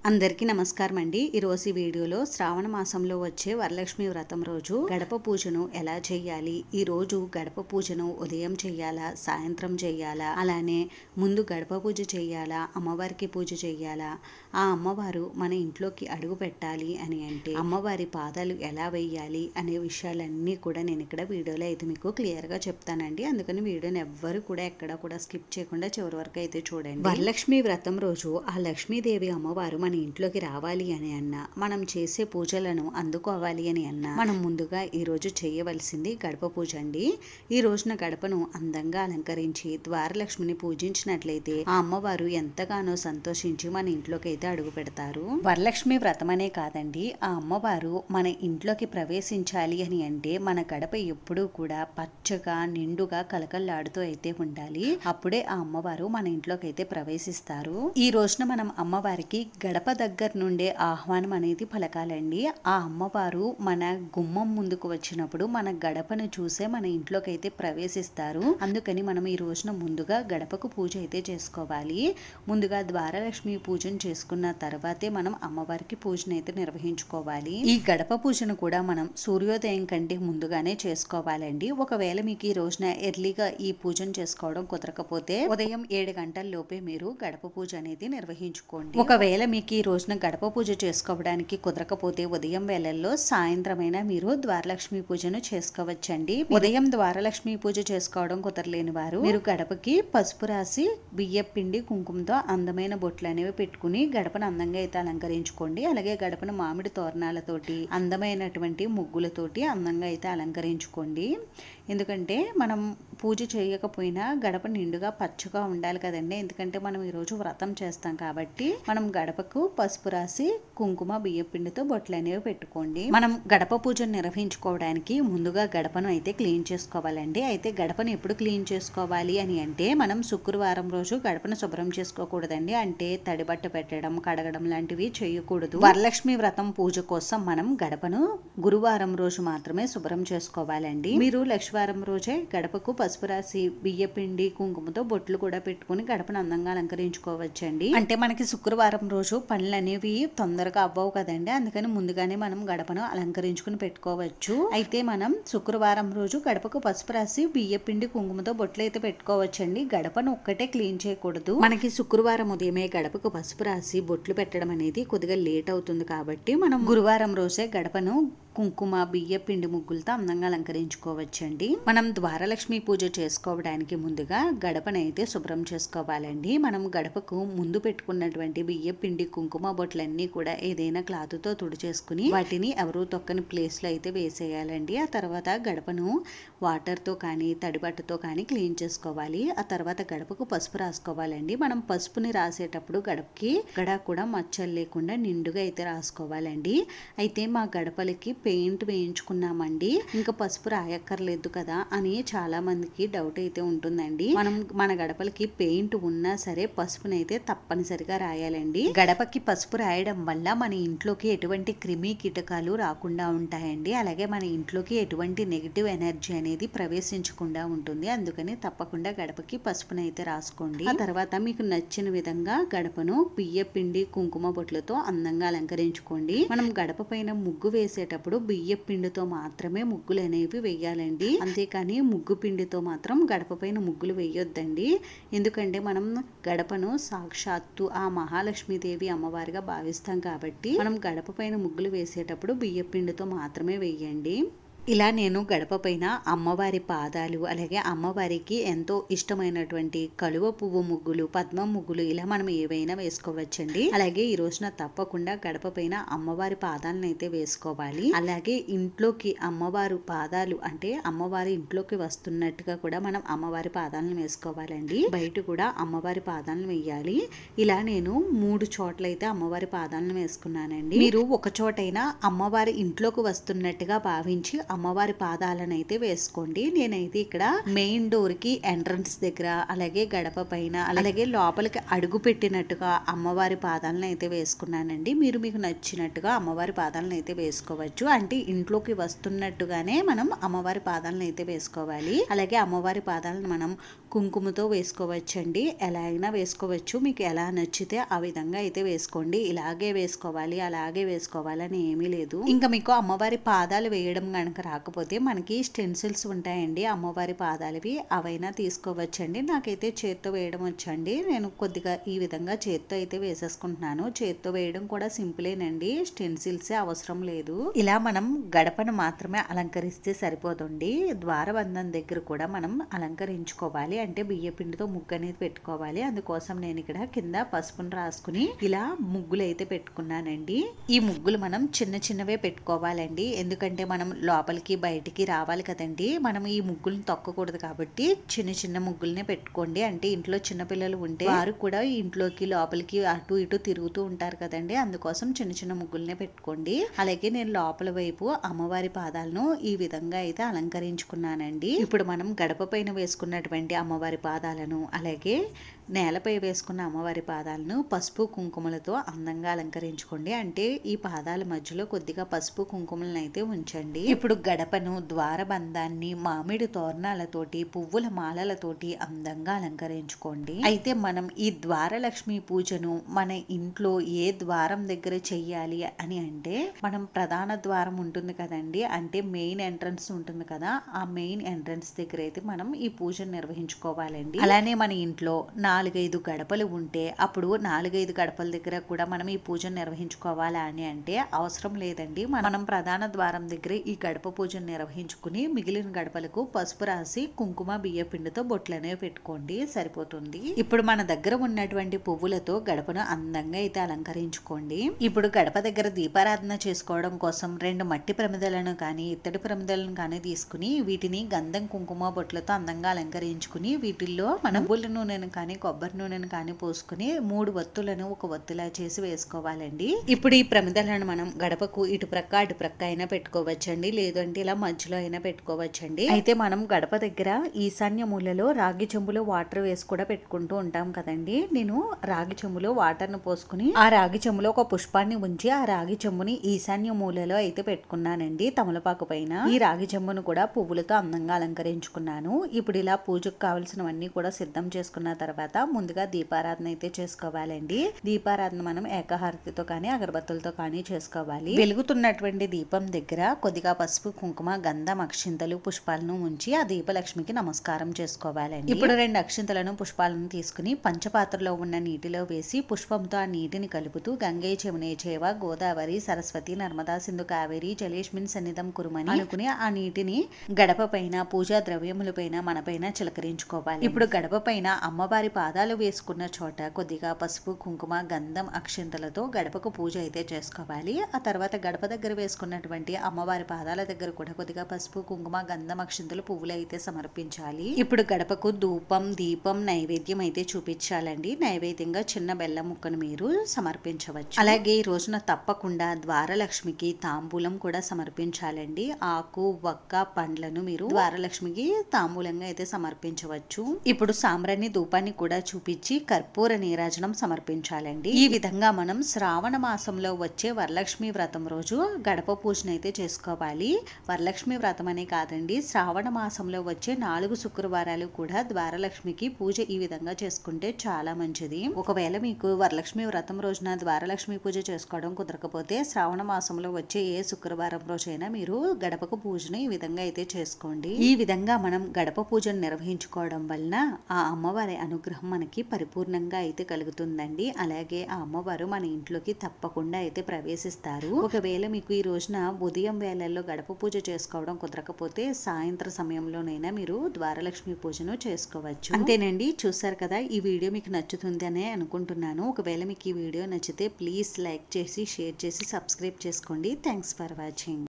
అందరికీ నమస్కారం అండి. ఈరోజు ఈ వీడియోలో శ్రావణ మాసంలో వచ్చే వరలక్ష్మి వ్రతం రోజు గడప పూజను ఎలా చేయాలి, ఈ రోజు గడప పూజను ఉదయం చేయాలా, సాయంత్రం చేయాలా, అలానే ముందు గడప పూజ చేయాలా, అమ్మవారికి పూజ చేయాలా, ఆ అమ్మవారు మన ఇంట్లోకి అడుగు పెట్టాలి అని అంటే అమ్మవారి పాదాలు ఎలా వేయాలి అనే విషయాలన్నీ కూడా నేను ఇక్కడ వీడియోలో అయితే మీకు క్లియర్గా చెప్తానండి. అందుకని వీడియోని ఎవ్వరు కూడా ఎక్కడ కూడా స్కిప్ చేయకుండా చివరి వరకు అయితే చూడండి. వరలక్ష్మి వ్రతం రోజు ఆ లక్ష్మీదేవి అమ్మవారు మన ఇంట్లోకి రావాలి అని అన్నా, మనం చేసే పూజలను అందుకోవాలి అని అన్నా, మనం ముందుగా ఈ రోజు చేయవలసింది గడప పూజ అండి. ఈ రోజున గడపను అందంగా అలంకరించి ద్వారలక్ష్మిని పూజించినట్లయితే ఆ అమ్మవారు ఎంతగానో సంతోషించి మన ఇంట్లోకి అయితే అడుగు పెడతారు. వరలక్ష్మి వ్రతం అనే కాదండి, ఆ అమ్మవారు మన ఇంట్లోకి ప్రవేశించాలి అని అంటే మన గడప ఎప్పుడూ కూడా పచ్చగా నిండుగా కలకల్లాడుతూ అయితే ఉండాలి. అప్పుడే ఆ అమ్మవారు మన ఇంట్లోకి అయితే ప్రవేశిస్తారు. ఈ రోజున మనం అమ్మవారికి గడప దగ్గర నుండే ఆహ్వానం అనేది పలకాలండి. ఆ అమ్మవారు మన గుమ్మం ముందుకు వచ్చినప్పుడు మన గడపను చూసే మన ఇంట్లోకి అయితే ప్రవేశిస్తారు. అందుకని మనం ఈ రోజున ముందుగా గడపకు పూజ అయితే చేసుకోవాలి. ముందుగా ద్వారలక్ష్మి పూజను చేసుకున్న తర్వాతే మనం అమ్మవారికి పూజను అయితే నిర్వహించుకోవాలి. ఈ గడప పూజను కూడా మనం సూర్యోదయం కంటే ముందుగానే చేసుకోవాలండి. ఒకవేళ మీకు ఈ రోజున ఎర్లీగా ఈ పూజను చేసుకోవడం కుదరకపోతే ఉదయం 7 గంటల లోపే మీరు గడప పూజ అనేది నిర్వహించుకోండి. ఒకవేళ మీకు ఈ రోజున గడప పూజ చేసుకోవడానికి కుదరకపోతే ఉదయం వేళల్లో సాయంత్రమైనా మీరు ద్వారలక్ష్మి పూజను చేసుకోవచ్చండి. ఉదయం ద్వారలక్ష్మి పూజ చేసుకోవడం కుదరలేని వారు మీరు గడపకి పసుపు రాసి బియ్యం పిండి కుంకుమతో అందమైన బొట్లు అనేవి పెట్టుకుని గడపను అందంగా అయితే అలంకరించుకోండి. అలాగే గడపను మామిడి తోరణాలతోటి అందమైనటువంటి ముగ్గులతోటి అందంగా అయితే అలంకరించుకోండి. ఎందుకంటే మనం పూజ చేయకపోయినా గడప నిండుగా పచ్చగా ఉండాలి కదండి. ఎందుకంటే మనం ఈరోజు వ్రతం చేస్తాం కాబట్టి మనం గడపకు పసుపు రాసి కుంకుమ బియ్యం పిండితో బొట్లు అనేవి పెట్టుకోండి. మనం గడప పూజను నిర్వహించుకోవడానికి ముందుగా గడపను అయితే క్లీన్ చేసుకోవాలండి. అయితే గడపను ఎప్పుడు క్లీన్ చేసుకోవాలి అని అంటే మనం శుక్రవారం రోజు గడపను శుభ్రం చేసుకోకూడదండి. అంటే తడిబట్ట పెట్టడం కడగడం లాంటివి చేయకూడదు. వరలక్ష్మి వ్రతం పూజ కోసం మనం గడపను గురువారం రోజు మాత్రమే శుభ్రం చేసుకోవాలండి. మీరు లక్ష్మీవారం రోజే గడపకు పసుపు రాసి బియ్య పిండి కుంకుమతో బొట్లు కూడా పెట్టుకుని గడపను అందంగా అలంకరించుకోవచ్చండి. అంటే మనకి శుక్రవారం రోజు పనులు అనేవి తొందరగా అవ్వవు కదండి. అందుకని ముందుగానే మనం గడపను అలంకరించుకుని పెట్టుకోవచ్చు. అయితే మనం శుక్రవారం రోజు గడపకు పసుపు రాసి బియ్య పిండి కుంకుమతో బొట్లు అయితే పెట్టుకోవచ్చండి. గడపను ఒక్కటే క్లీన్ చేయకూడదు. మనకి శుక్రవారం ఉదయమే గడపకు పసుపు రాసి బొట్లు పెట్టడం అనేది కొద్దిగా లేట్ అవుతుంది కాబట్టి మనం గురువారం రోజే గడపను కుంకుమ బియ్య పిండి ముగ్గులతో అందంగా అలంకరించుకోవచ్చండి. మనం ద్వారలక్ష్మి పూజ చేసుకోవడానికి ముందుగా గడపనైతే శుభ్రం చేసుకోవాలండి. మనం గడపకు ముందు పెట్టుకున్నటువంటి బియ్య పిండి కుంకుమ బొట్లన్నీ కూడా ఏదైనా క్లాత్తో తుడిచేసుకుని వాటిని ఎవరు తొక్కని ప్లేస్ లో అయితే వేసేయాలండి. ఆ తర్వాత గడపను వాటర్తో కానీ తడిబట్టతో కానీ క్లీన్ చేసుకోవాలి. ఆ తర్వాత గడపకు పసుపు రాసుకోవాలండి. మనం పసుపుని రాసేటప్పుడు గడపకి ఎక్కడా కూడా మచ్చలు లేకుండా నిండుగా అయితే రాసుకోవాలండి. అయితే మా గడపలకి పెయింట్ వేయించుకున్నామండి, ఇంకా పసుపు రాయక్కర్లేదు కదా అని చాలా మందికి డౌట్ అయితే ఉంటుందండి. మనం మన గడపలకి పెయింట్ ఉన్నా సరే పసుపునైతే తప్పనిసరిగా రాయాలండి. గడపకి పసుపు రాయడం వల్ల మన ఇంట్లోకి ఎటువంటి క్రిమి కీటకాలు రాకుండా ఉంటాయండి. అలాగే మన ఇంట్లోకి ఎటువంటి నెగిటివ్ ఎనర్జీ అనేది ప్రవేశించకుండా ఉంటుంది. అందుకని తప్పకుండా గడపకి పసుపునైతే రాసుకోండి. ఆ తర్వాత మీకు నచ్చిన విధంగా గడపను బియ్య పిండి కుంకుమ బొట్లతో అందంగా అలంకరించుకోండి. మనం గడప పైన ముగ్గు వేసేటప్పుడు బియ్య పిండితో మాత్రమే ముగ్గులు అనేవి వేయాలండి. అంతేకాని ముగ్గు పిండితో మాత్రం గడప పైన ముగ్గులు వేయొద్దండి. ఎందుకంటే మనం గడపను సాక్షాత్తు ఆ మహాలక్ష్మీదేవి అమ్మవారిగా భావిస్తాం కాబట్టి మనం గడప పైన ముగ్గులు వేసేటప్పుడు బియ్య పిండితో మాత్రమే వేయండి. ఇలా నేను గడప పైన అమ్మవారి పాదాలు అలాగే అమ్మవారికి ఎంతో ఇష్టమైనటువంటి కలువ పువ్వు ముగ్గులు పద్మం ముగ్గులు ఇలా మనం ఏవైనా వేసుకోవచ్చండి. అలాగే ఈ రోజున తప్పకుండా గడప పైన అమ్మవారి పాదాలను అయితే వేసుకోవాలి. అలాగే ఇంట్లోకి అమ్మవారు పాదాలు అంటే అమ్మవారి ఇంట్లోకి వస్తున్నట్టుగా కూడా మనం అమ్మవారి పాదాలను వేసుకోవాలండి. బయట కూడా అమ్మవారి పాదాలను వేయాలి. ఇలా నేను 3 చోట్ల అయితే అమ్మవారి పాదాలను వేసుకున్నానండి. మీరు ఒక చోటైనా అమ్మవారి ఇంట్లోకి వస్తున్నట్టుగా భావించి అమ్మవారి పాదాలను అయితే వేసుకోండి. నేనైతే ఇక్కడ మెయిన్ డోర్ కి ఎంట్రన్స్ దగ్గర అలాగే గడప పైన అలాగే లోపలికి అడుగు పెట్టినట్టుగా అమ్మవారి పాదాలను అయితే వేసుకున్నానండి. మీరు మీకు నచ్చినట్టుగా అమ్మవారి పాదాలను అయితే వేసుకోవచ్చు. అంటే ఇంట్లోకి వస్తున్నట్టుగానే మనం అమ్మవారి పాదాలను అయితే వేసుకోవాలి. అలాగే అమ్మవారి పాదాలను మనం కుంకుమతో వేసుకోవచ్చండి. ఎలా అయినా వేసుకోవచ్చు, మీకు ఎలా నచ్చితే ఆ విధంగా అయితే వేసుకోండి. ఇలాగే వేసుకోవాలి అలాగే వేసుకోవాలని ఏమీ లేదు. ఇంకా మీకు అమ్మవారి పాదాలు వేయడం కనుక రాకపోతే మనకి స్టెన్సిల్స్ ఉంటాయండి అమ్మవారి పాదాలవి, అవైనా తీసుకోవచ్చండి. నాకైతే చేత్తో వేయడం వచ్చండి. నేను కొద్దిగా ఈ విధంగా చేత్తో అయితే వేసేసుకుంటున్నాను. చేత్తో వేయడం కూడా సింపులేనండి, స్టెన్సిల్సే అవసరం లేదు. ఇలా మనం గడపను మాత్రమే అలంకరిస్తే సరిపోతుంది. ద్వారబంధం దగ్గర కూడా మనం అలంకరించుకోవాలి, అంటే బియ్య పిండితో ముగ్గు అనేది పెట్టుకోవాలి. అందుకోసం నేను ఇక్కడ కింద పసుపును రాసుకుని ఇలా ముగ్గులు అయితే పెట్టుకున్నానండి. ఈ ముగ్గులు మనం చిన్న చిన్నవే పెట్టుకోవాలండి, ఎందుకంటే మనం లోపలికి బయటికి రావాలి కదండి. మనం ఈ ముగ్గులను తొక్కకూడదు కాబట్టి చిన్న చిన్న ముగ్గులనే పెట్టుకోండి. అంటే ఇంట్లో చిన్నపిల్లలు ఉంటే వారు కూడా ఇంట్లోకి లోపలికి అటు ఇటు తిరుగుతూ ఉంటారు కదండి, అందుకోసం చిన్న చిన్న ముగ్గులనే పెట్టుకోండి. అలాగే నేను లోపల వైపు అమ్మవారి పాదాలను ఈ విధంగా అయితే అలంకరించుకున్నానండి. ఇప్పుడు మనం గడప పైన వేసుకున్నటువంటి అమ్మవారి పాదాలను, అలాగే నేలపై వేసుకున్న అమ్మవారి పాదాలను పసుపు కుంకుమలతో అందంగా అలంకరించుకోండి. అంటే ఈ పాదాల మధ్యలో కొద్దిగా పసుపు కుంకుమలను అయితే ఉంచండి. ఇప్పుడు గడపను, ద్వారబంధాన్ని మామిడి తోరణాలతోటి, పువ్వుల మాలలతోటి అందంగా అలంకరించుకోండి. అయితే మనం ఈ ద్వారలక్ష్మి పూజను మన ఇంట్లో ఏ ద్వారం దగ్గర చెయ్యాలి అని అంటే, మనం ప్రధాన ద్వారం ఉంటుంది కదండి, అంటే మెయిన్ ఎంట్రన్స్ ఉంటుంది కదా, ఆ మెయిన్ ఎంట్రన్స్ దగ్గర అయితే మనం ఈ పూజను నిర్వహించుకోవాలండి. అలానే మన ఇంట్లో 4-5 గడపలు ఉంటే అప్పుడు 4-5 గడపల దగ్గర కూడా మనం ఈ పూజను నిర్వహించుకోవాలా అని అంటే అవసరం లేదండి. మనం ప్రధాన ద్వారం దగ్గర ఈ గడప పూజను నిర్వహించుకుని మిగిలిన గడపలకు పసుపు రాసి కుంకుమ బియ్య పిండితో బొట్లనేవి పెట్టుకోండి, సరిపోతుంది. ఇప్పుడు మన దగ్గర ఉన్నటువంటి పువ్వులతో గడపను అందంగా అయితే అలంకరించుకోండి. ఇప్పుడు గడప దగ్గర దీపారాధన చేసుకోవడం కోసం 2 మట్టి ప్రమిదలను కానీ ఇత్తడి ప్రమిదలను కానీ తీసుకుని వీటిని గంధం కుంకుమ బొట్లతో అందంగా అలంకరించుకుని వీటిల్లో మనం నువ్వుల నూనెను కానీ కొబ్బరి నూనెను కానీ పోసుకుని 3 వత్తులను ఒక వత్తులా చేసి వేసుకోవాలండి. ఇప్పుడు ఈ ప్రమిదలను మనం గడపకు ఇటు ప్రక్క అటు ప్రక్క అయినా పెట్టుకోవచ్చండి, లేదంటే ఇలా మధ్యలో అయినా పెట్టుకోవచ్చండి. అయితే మనం గడప దగ్గర ఈశాన్య మూలలో రాగి చెంబులో వాటర్ వేసి కూడా పెట్టుకుంటూ ఉంటాం కదండి. నేను రాగి చెంబులో వాటర్ ను పోసుకుని ఆ రాగి చెంబులో ఒక పుష్పాన్ని ఉంచి ఆ రాగి చెంబుని ఈశాన్య మూలలో అయితే పెట్టుకున్నానండి, తమలపాకు పైన. ఈ రాగి చెంబును కూడా పువ్వులతో అందంగా అలంకరించుకున్నాను. ఇప్పుడు ఇలా పూజకు కావలసినవన్నీ కూడా సిద్ధం చేసుకున్న తర్వాత ముందుగా దీపారాధన అయితే చేసుకోవాలండి. దీపారాధన మనం ఏకహారతితో కానీ అగరబత్తులతో కానీ చేసుకోవాలి. వెలుగుతున్నటువంటి దీపం దగ్గర కొద్దిగా పసుపు కుంకుమ గంధం అక్షింతలు పుష్పాలను ఉంచి ఆ దీపలక్ష్మికి నమస్కారం చేసుకోవాలండి. ఇప్పుడు 2 అక్షింతలను పుష్పాలను తీసుకుని పంచపాత్రలో ఉన్న నీటిలో వేసి పుష్పంతో ఆ నీటిని కలుపుతూ గంగే యమునే చైవ గోదావరి సరస్వతి నర్మదా సింధు కావేరి జలేష్మిన్ సన్నిధం కురుమని అనుకుని ఆ నీటిని గడప పైన పూజా ద్రవ్యముల పైన మన పైన చిలకరించుకోవాలి. ఇప్పుడు గడప పైన అమ్మవారి పాదాలు వేసుకున్న చోట కొద్దిగా పసుపు కుంకుమ గంధం అక్షింతలతో గడపకు పూజ అయితే చేసుకోవాలి. ఆ తర్వాత గడప దగ్గర వేసుకున్నటువంటి అమ్మవారి పాదాల దగ్గర కూడా కొద్దిగా పసుపు కుంకుమ గంధం అక్షింతలు పువ్వులు అయితే సమర్పించాలి. ఇప్పుడు గడపకు ధూపం దీపం నైవేద్యం అయితే చూపించాలండి. నైవేద్యంగా చిన్న బెల్లం ముక్కను మీరు సమర్పించవచ్చు. అలాగే ఈ రోజున తప్పకుండా ద్వారలక్ష్మికి తాంబూలం కూడా సమర్పించాలండి. ఆకు వక్క పండ్లను మీరు ద్వారలక్ష్మికి తాంబూలంగా అయితే సమర్పించవచ్చు. ఇప్పుడు సాంబ్రాణి ధూపాన్ని కూడా చూపించి కర్పూర నీరాజనం సమర్పించాలండి. ఈ విధంగా మనం శ్రావణ మాసంలో వచ్చే వరలక్ష్మి వ్రతం రోజు గడప పూజను అయితే చేసుకోవాలి. వరలక్ష్మి వ్రతం అనే కాదండి, శ్రావణ మాసంలో వచ్చే 4 శుక్రవారాలు కూడా ద్వారలక్ష్మికి పూజ ఈ విధంగా చేసుకుంటే చాలా మంచిది. ఒకవేళ మీకు వరలక్ష్మి వ్రతం రోజున ద్వారలక్ష్మి పూజ చేసుకోవడం కుదరకపోతే శ్రావణ మాసంలో వచ్చే ఏ శుక్రవారం రోజైనా మీరు గడపకు పూజను ఈ విధంగా అయితే చేసుకోండి. ఈ విధంగా మనం గడప పూజను నిర్వహించుకోవడం వలన ఆ అమ్మవారి అనుగ్రహం మనకి పరిపూర్ణంగా అయితే కలుగుతుందండి. అలాగే ఆ అమ్మవారు మన ఇంట్లోకి తప్పకుండా అయితే ప్రవేశిస్తారు. ఒకవేళ మీకు ఈ రోజున ఉదయం వేళల్లో గడప పూజ చేసుకోవడం కుదరకపోతే సాయంత్రం సమయంలోనైనా మీరు ద్వారలక్ష్మి పూజను చేసుకోవచ్చు. అంతేనండి, చూసారు కదా, ఈ వీడియో మీకు నచ్చుతుంది అనే అనుకుంటున్నాను. ఒకవేళ మీకు ఈ వీడియో నచ్చితే ప్లీజ్ లైక్ చేసి షేర్ చేసి సబ్స్క్రైబ్ చేసుకోండి. Thanks for watching.